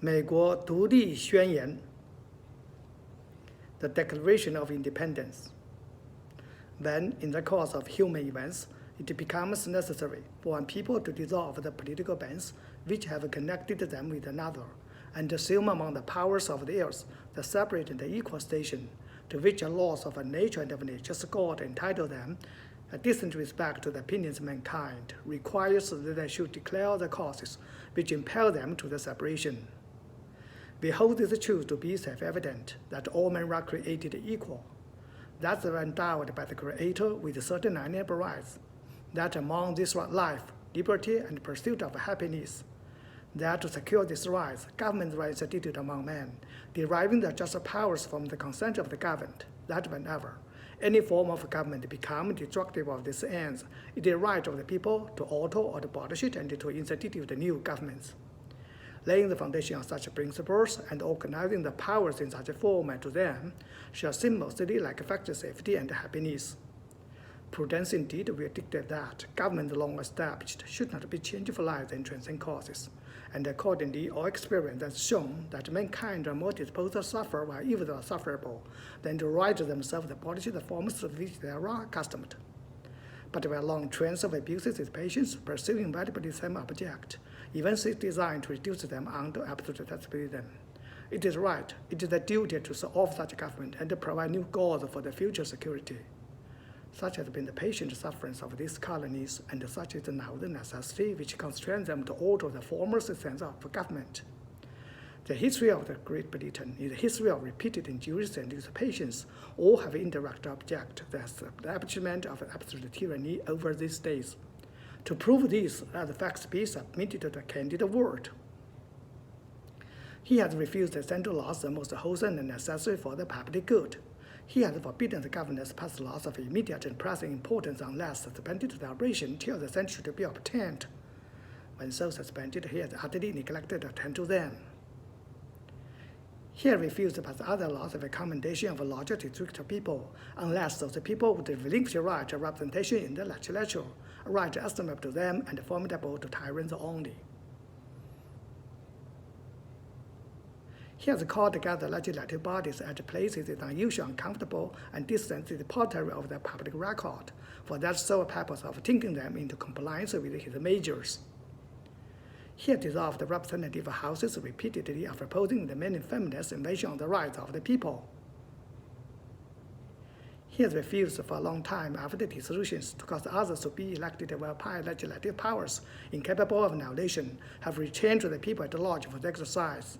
美国独立宣言 the Declaration of Independence. When, in the course of human events, it becomes necessary for one people to dissolve the political bands which have connected them with another, and assume among the powers of the earth the separate and equal station to which the laws of nature and of nature's God entitle them, a decent respect to the opinions of mankind requires that they should declare the causes which impel them to the separation. We hold this truth to be self-evident, that all men are created equal, that they are endowed by the Creator with certain inalienable rights, that among these are life, liberty, and pursuit of happiness, that to secure these rights, government rights are instituted among men, deriving their just powers from the consent of the governed, that whenever any form of government becomes destructive of these ends, it is right of the people to alter or to abolish it and to institute new governments. Laying the foundation of such principles and organizing the powers in such a format to them shall seem mostly like factor safety and happiness. Prudence indeed will dictate that government long established should not be changed for life and transcend causes, and accordingly all experience has shown that mankind are more disposed to suffer while evils are sufferable than to right themselves to abolish the forms to which they are accustomed. But where long trends of abuses is patience, pursuing valuably the same object, even if designed to reduce them unto absolute despotism. It is right, it is the duty to solve such government and to provide new goals for the future security. Such has been the patient sufferance of these colonies, and such is now the necessity which constrains them to alter the former systems of government. The history of the Great Britain is a history of repeated injuries and usurpations. All have indirect object, the establishment of absolute tyranny over these states. To prove this, let the facts be submitted to the candid world. He has refused the central laws the most wholesome and necessary for the public good. He has forbidden the governors to pass laws of immediate and pressing importance unless suspended to the operation till the century to be obtained. When so suspended, he has utterly neglected to attend to them. He has refused to pass other laws of accommodation of a larger district of people, unless those people would relinquish the right of representation in the legislature, a right estimable to them and formidable to tyrants only. He has called together legislative bodies at places that are unusual, uncomfortable, and distant depository of the public record, for that sole purpose of taking them into compliance with his measures. He has dissolved the representative houses repeatedly of opposing the many feminist invasion of the rights of the people. He has refused for a long time after the dissolutions to cause others to be elected whereby legislative powers, incapable of annihilation, have returned to the people at large for exercise.